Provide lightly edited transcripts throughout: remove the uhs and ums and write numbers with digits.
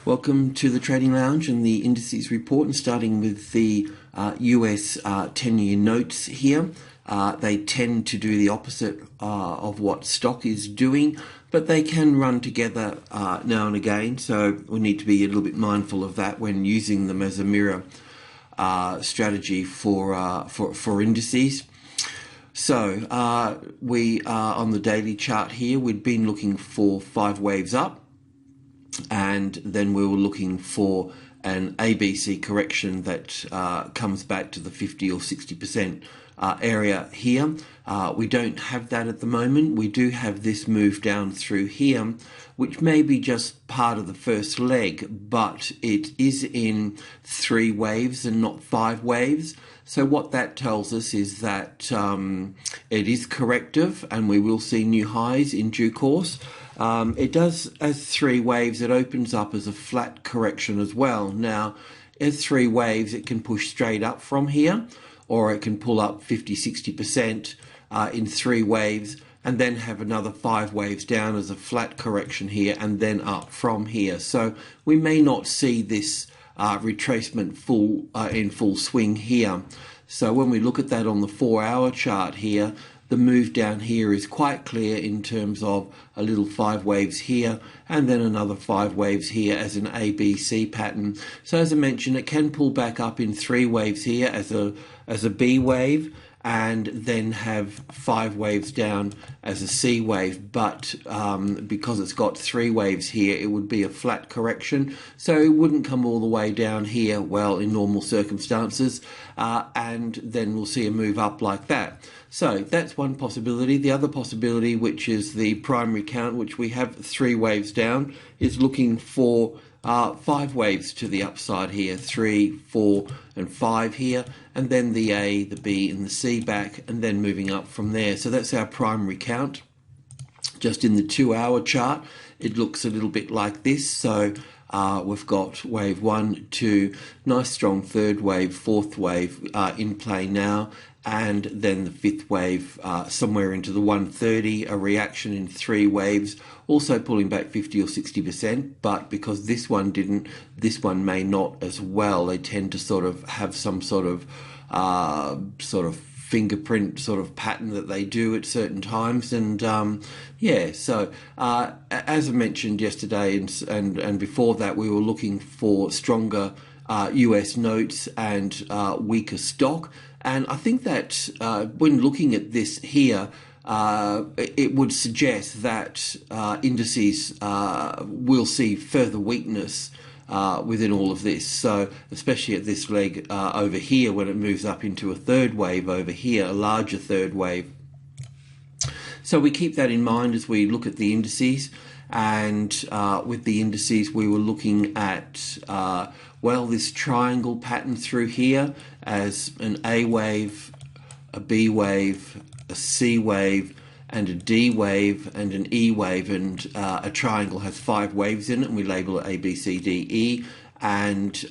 Welcome to the Trading Lounge and the Indices Report, and starting with the US 10-year notes here. They tend to do the opposite of what stock is doing, but they can run together now and again, so we need to be a little bit mindful of that when using them as a mirror strategy for indices. So we are on the daily chart here. We'd been looking for 5 waves up, and then we were looking for an ABC correction that comes back to the 50 or 60% area here. We don't have that at the moment. We do have this move down through here, which may be just part of the first leg, but it is in 3 waves and not 5 waves. So what that tells us is that it is corrective, and we will see new highs in due course. It does, as 3 waves, it opens up as a flat correction as well. Now, as 3 waves, it can push straight up from here, or it can pull up 50-60% in 3 waves, and then have another 5 waves down as a flat correction here, and then up from here. So we may not see this retracement in full swing here. So when we look at that on the 4-hour chart here, the move down here is quite clear in terms of a little 5 waves here and then another 5 waves here as an ABC pattern. So as I mentioned, it can pull back up in 3 waves here as a B wave, and then have 5 waves down as a C wave, but because it's got 3 waves here, it would be a flat correction, so it wouldn't come all the way down here, well, in normal circumstances, and then we'll see a move up like that. So that's one possibility. The other possibility, which is the primary count, which we have 3 waves down, is looking for 5 waves to the upside here, 3, 4 and 5 here, and then the A, the B and the C back, and then moving up from there. So that's our primary count. Just in the 2-hour chart, it looks a little bit like this. So we've got wave 1, 2, nice strong 3rd wave, 4th wave in play now, and then the 5th wave somewhere into the 130, a reaction in 3 waves, also pulling back 50 or 60%, but because this one didn't, this one may not as well. They tend to sort of have some sort of fingerprint sort of pattern that they do at certain times, and yeah, so as I mentioned yesterday and before that, we were looking for stronger US notes and weaker stock. And I think that when looking at this here, it would suggest that indices will see further weakness within all of this. So especially at this leg over here, when it moves up into a 3rd wave over here, a larger 3rd wave. So we keep that in mind as we look at the indices. And with the indices, we were looking at well, this triangle pattern through here as an A wave, a B wave, a C wave, and a D wave, and an E wave, and a triangle has 5 waves in it, and we label it A, B, C, D, E, and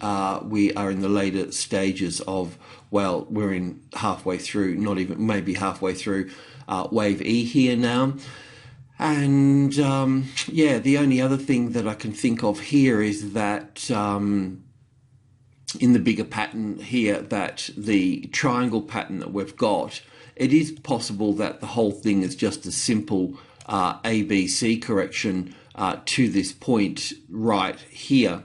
we are in the later stages of, well, we're in halfway through, not even, maybe halfway through wave E here now. And yeah, the only other thing that I can think of here is that in the bigger pattern here, that the triangle pattern that we've got, it is possible that the whole thing is just a simple ABC correction to this point right here.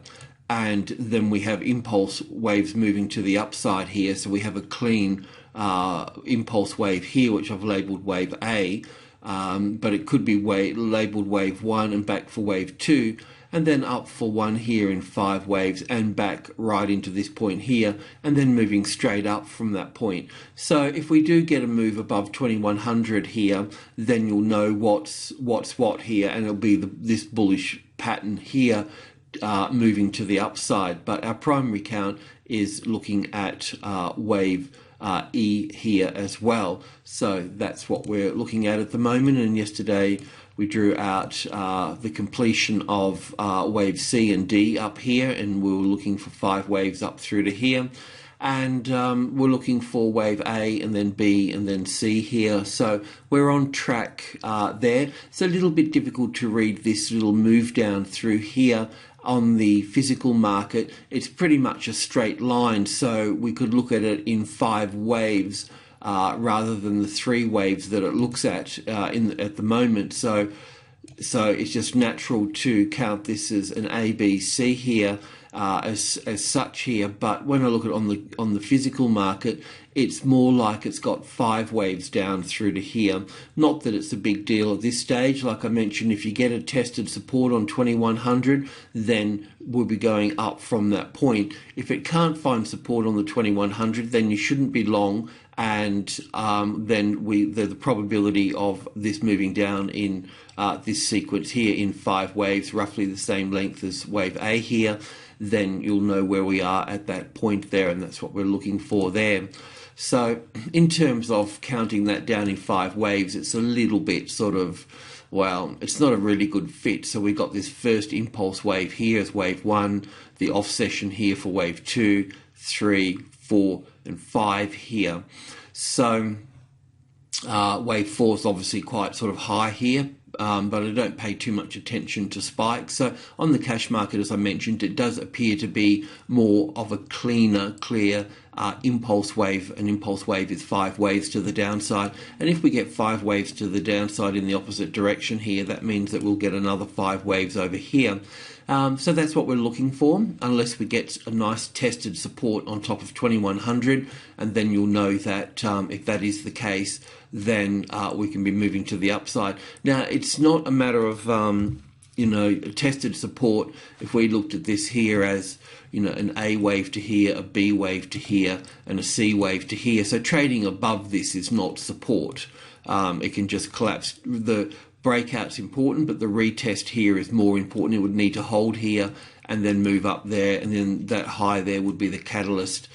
And then we have impulse waves moving to the upside here. So we have a clean impulse wave here, which I've labeled wave A. But it could be labeled wave 1 and back for wave 2, and then up for 1 here in 5 waves and back right into this point here, and then moving straight up from that point. So if we do get a move above 2100 here, then you'll know what's what here, and it'll be this bullish pattern here moving to the upside. But our primary count is looking at wave E here as well. So that's what we're looking at the moment. And yesterday we drew out the completion of wave C and D up here, and we were looking for 5 waves up through to here. And we're looking for wave A and then B and then C here. So we're on track there. It's a little bit difficult to read this little move down through here on the physical market, it's pretty much a straight line. So we could look at it in 5 waves rather than the 3 waves that it looks at at the moment. So it's just natural to count this as an A, B, C here as such here. But when I look at on the physical market, it's more like it's got 5 waves down through to here. Not that it's a big deal at this stage. Like I mentioned, if you get a tested support on 2100, then we'll be going up from that point. If it can't find support on the 2100, then you shouldn't be long, and then the probability of this moving down in this sequence here in 5 waves, roughly the same length as wave A here, then you'll know where we are at that point there, and that's what we're looking for there. So in terms of counting that down in 5 waves, it's a little bit sort of, well, it's not a really good fit. So we've got this first impulse wave here as wave 1, the off session here for wave 2, 3, 4, and 5 here. So wave 4 is obviously quite sort of high here, but I don't pay too much attention to spikes. So on the cash market, as I mentioned, it does appear to be more of a clear impulse wave. An impulse wave is 5 waves to the downside, and if we get 5 waves to the downside in the opposite direction here, that means that we'll get another 5 waves over here. So that's what we're looking for, unless we get a nice tested support on top of 2100, and then you'll know that if that is the case, then we can be moving to the upside. Now, it's not a matter of tested support. If we looked at this here as an A wave to here, a B wave to here, and a C wave to here, so trading above this is not support. It can just collapse. The breakout's important, but the retest here is more important. It would need to hold here and then move up there, and then that high there would be the catalyst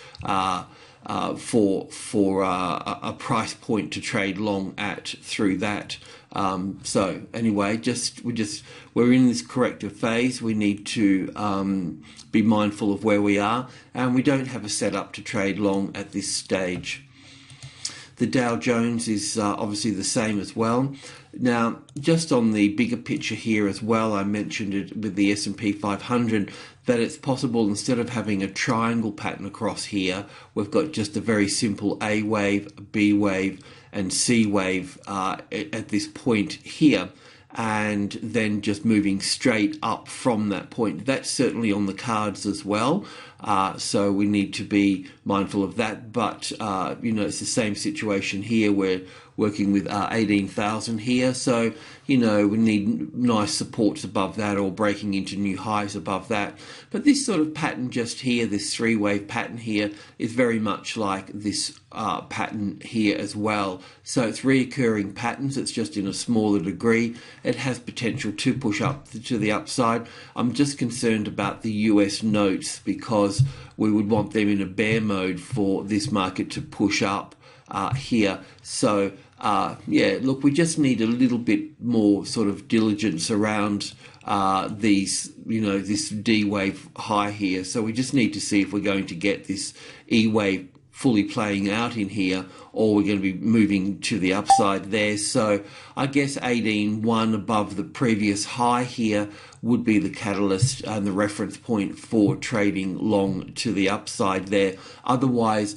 for a price point to trade long at through that. So anyway, we're in this corrective phase. We need to be mindful of where we are, and we don't have a setup to trade long at this stage. The Dow Jones is obviously the same as well. Now, just on the bigger picture here as well, I mentioned it with the S&P 500, that it's possible, instead of having a triangle pattern across here, we've got just a very simple A wave, B wave, and C wave at this point here, and then just moving straight up from that point. That's certainly on the cards as well. So we need to be mindful of that. But, it's the same situation here. We're working with 18,000 here. So, we need nice supports above that, or breaking into new highs above that. But this sort of pattern just here, this 3-wave pattern here, is very much like this pattern here as well. So it's reoccurring patterns. It's just in a smaller degree. It has potential to push up to the upside. I'm just concerned about the US notes, because we would want them in a bear mode for this market to push up here. So look, we just need a little bit more sort of diligence around these, this D wave high here. So we just need to see if we're going to get this E wave fully playing out in here, or we're going to be moving to the upside there. So I guess 18.1 above the previous high here would be the catalyst and the reference point for trading long to the upside there. Otherwise,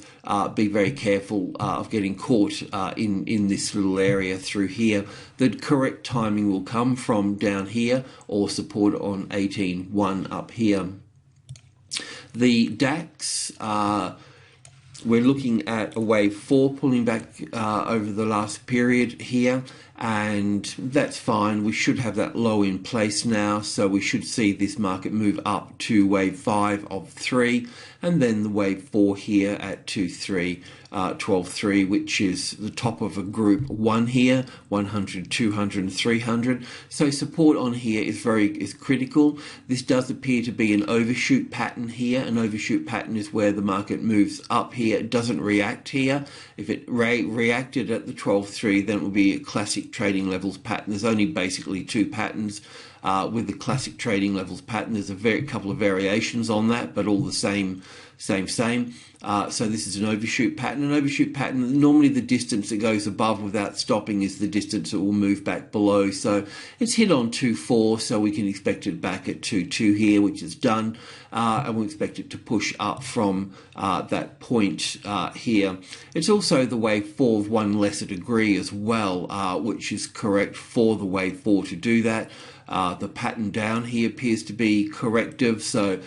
be very careful of getting caught in this little area through here. The correct timing will come from down here, or support on 18.1 up here. The DAX, we're looking at a wave 4 pulling back over the last period here, and that's fine. We should have that low in place now, so we should see this market move up to wave 5 of 3, and then the wave 4 here at 2-3, 12-3, which is the top of a group 1 here, 100, 200, and 300. So support on here is critical. This does appear to be an overshoot pattern here. An overshoot pattern is where the market moves up here. It doesn't react here. If it reacted at the 12-3, then it would be a classic trading levels pattern. There's only basically 2 patterns. With the classic trading levels pattern, there's a couple of variations on that, but all the same same. So this is an overshoot pattern. An overshoot pattern, normally the distance that goes above without stopping is the distance that will move back below. So it's hit on 2.4, so we can expect it back at 2.2 here, which is done. And we expect it to push up from that point here. It's also the wave 4 of 1 lesser degree as well, which is correct for the wave 4 to do that. The pattern down here appears to be corrective, so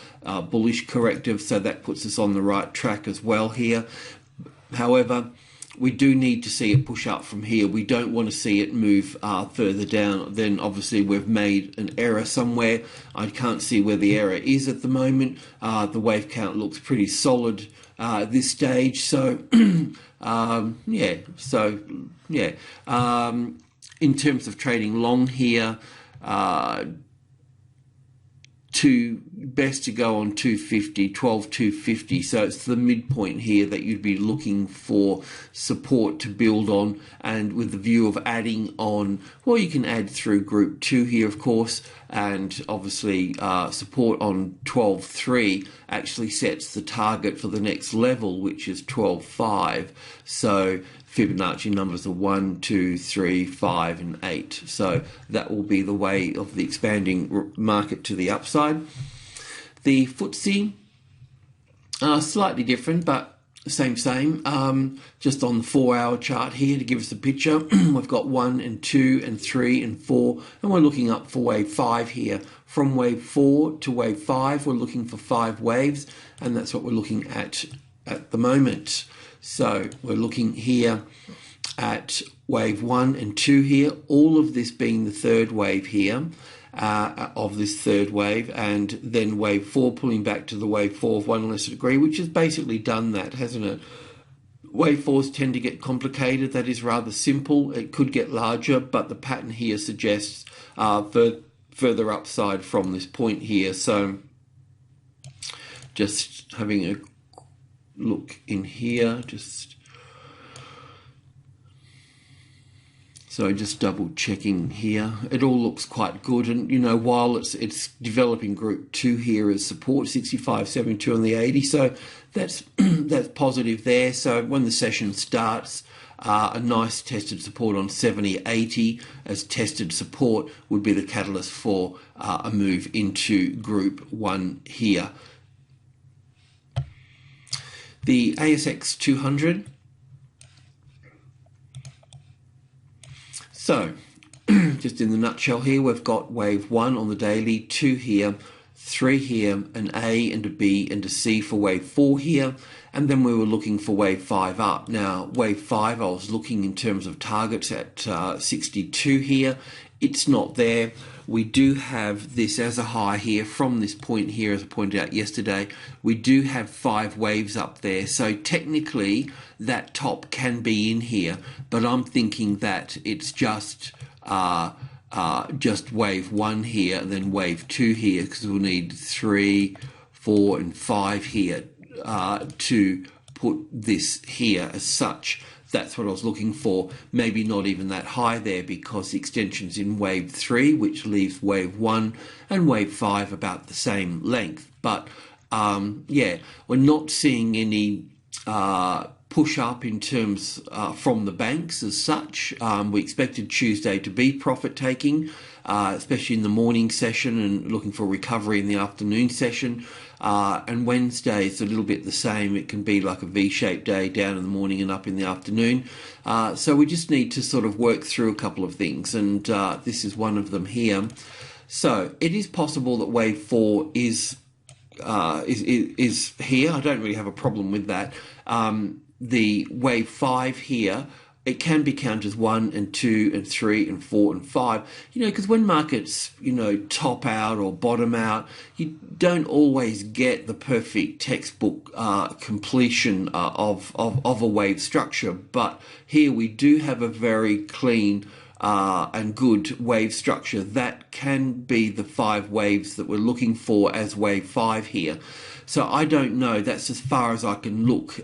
bullish corrective, so that puts us on the right track as well here. However, we do need to see it push up from here. We don't want to see it move further down. Then obviously we've made an error somewhere. I can't see where the error is at the moment. The wave count looks pretty solid at this stage. So in terms of trading long here, best to go on 250, 12,250. So it's the midpoint here that you'd be looking for support to build on, and with the view of adding on, well, you can add through group 2 here, of course, and obviously support on 12.3 actually sets the target for the next level, which is 12.5. So Fibonacci numbers are 1, 2, 3, 5, and 8. So that will be the way of the expanding market to the upside. The FTSE slightly different, but same. Just on the 4-hour chart here to give us a picture, we've got 1 and 2 and 3 and 4, and we're looking up for wave 5 here. From wave 4 to wave 5, we're looking for 5 waves, and that's what we're looking at the moment. So we're looking here at wave 1 and 2 here, all of this being the third wave here, of this third wave, and then wave 4 pulling back to the wave 4 of 1 lesser degree, which has basically done that, hasn't it? Wave 4s tend to get complicated. That is rather simple. It could get larger, but the pattern here suggests further upside from this point here. So just having a look in here, just double checking here. It all looks quite good, and you know, while it's developing group 2 here as support, 65, 72 on the 80, so that's that's positive there. So when the session starts, a nice tested support on 70, 80 as tested support would be the catalyst for a move into group 1 here. The ASX 200. So, just in the nutshell here, we've got wave 1 on the daily, 2 here, 3 here, an A and a B and a C for wave 4 here, and then we were looking for wave 5 up. Now, wave 5, I was looking in terms of targets at 62 here. It's not there. We do have this as a high here from this point here, as I pointed out yesterday. We do have 5 waves up there, so technically that top can be in here, but I'm thinking that it's just wave 1 here, and then wave 2 here, because we'll need 3, 4, and 5 here to put this here as such. That's what I was looking for. Maybe not even that high there, because the extension's in wave 3, which leaves wave 1 and wave 5 about the same length. But yeah, we're not seeing any push up in terms from the banks as such. We expected Tuesday to be profit taking, especially in the morning session, and looking for recovery in the afternoon session. And Wednesday is a little bit the same. It can be like a V-shaped day, down in the morning and up in the afternoon. So we just need to sort of work through a couple of things, and this is one of them here. So it is possible that wave 4 is here. I don't really have a problem with that. The wave 5 here, it can be counted as 1 and 2 and 3 and 4 and 5, you know, because when markets, you know, top out or bottom out, you don't always get the perfect textbook completion of a wave structure. But here we do have a very clean and good wave structure that can be the 5 waves that we're looking for as wave 5 here. So I don't know, that's as far as I can look.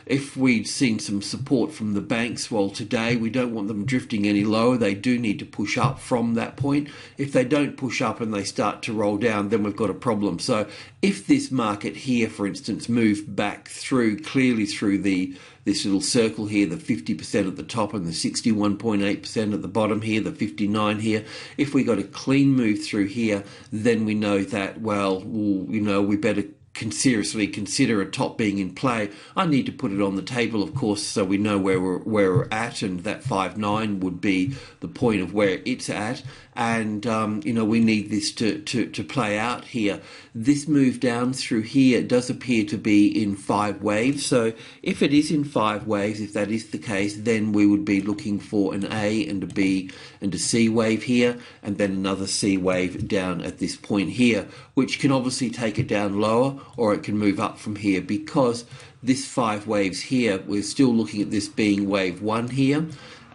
if we'd seen some support from the banks, well, today we don't want them drifting any lower. They do need to push up from that point. If they don't push up and they start to roll down, then we've got a problem. So if this market here, for instance, moved back through, clearly through this little circle here, the 50% at the top and the 61.8% at the bottom here, the 59 here, if we got a clean move through here, then we know that, well, we better seriously consider a top being in play. I need to put it on the table, of course, so we know where we're at, and that 5.9 would be the point of where it's at. And we need this to play out here. This move down through here does appear to be in 5 waves. So if it is in 5 waves, if that is the case, then we would be looking for an A and a B and a C wave here, and then another C wave down at this point here, which can obviously take it down lower, or it can move up from here, because this 5 waves here, we're still looking at this being wave 1 here,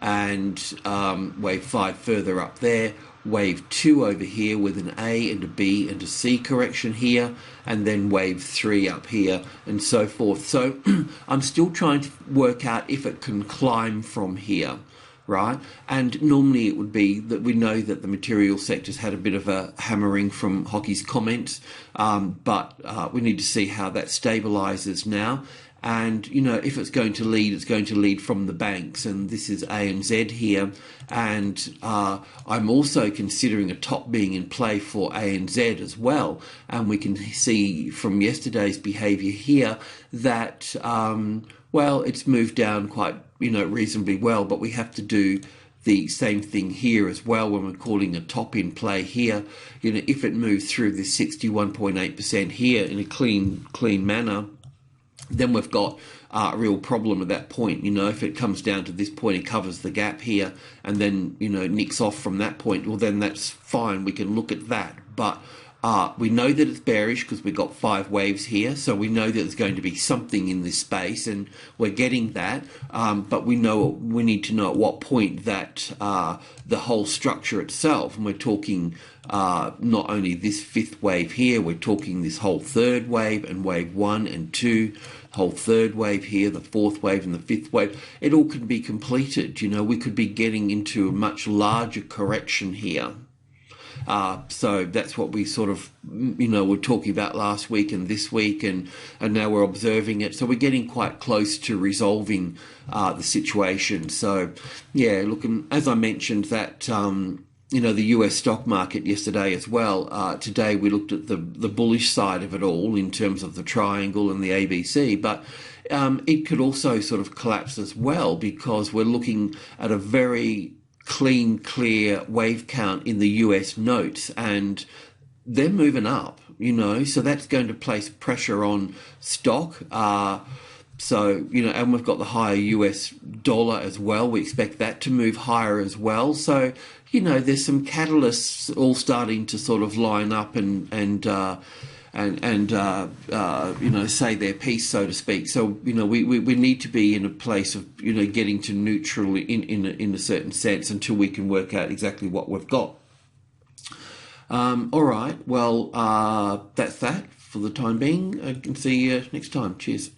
and wave 5 further up there, wave 2 over here with an A and a B and a C correction here, and then wave 3 up here, and so forth. So I'm still trying to work out if it can climb from here, right? And normally it would be that we know that the material sector's had a bit of a hammering from Hockey's comments, but we need to see how that stabilises now. And, if it's going to lead, it's going to lead from the banks. And this is ANZ here. And I'm also considering a top being in play for ANZ as well. And we can see from yesterday's behaviour here that, it's moved down quite, reasonably well. But we have to do the same thing here as well when we're calling a top in play here. If it moves through this 61.8% here in a clean manner, then we've got a real problem at that point. If it comes down to this point, it covers the gap here, and then, nicks off from that point, well, then that's fine. We can look at that. But we know that it's bearish because we've got 5 waves here, so we know that there's going to be something in this space, and we're getting that. But we need to know at what point that the whole structure itself, and we're talking not only this 5th wave here, we're talking this whole 3rd wave and wave 1 and 2, whole 3rd wave here, the 4th wave and the 5th wave. It all can be completed. We could be getting into a much larger correction here. So that's what we sort of, were talking about last week and this week, and now we're observing it. So we're getting quite close to resolving the situation. So, yeah, look, as I mentioned that, the US stock market yesterday as well. Today we looked at the bullish side of it all in terms of the triangle and the ABC, but it could also sort of collapse as well, because we're looking at a very clean, clear wave count in the US notes, and they're moving up, so that's going to place pressure on stock. So, and we've got the higher US dollar as well. We expect that to move higher as well. So, there's some catalysts all starting to sort of line up and say their piece, so to speak. So, we need to be in a place of, getting to neutral in a certain sense until we can work out exactly what we've got. All right. Well, that's that for the time being. I can see you next time. Cheers.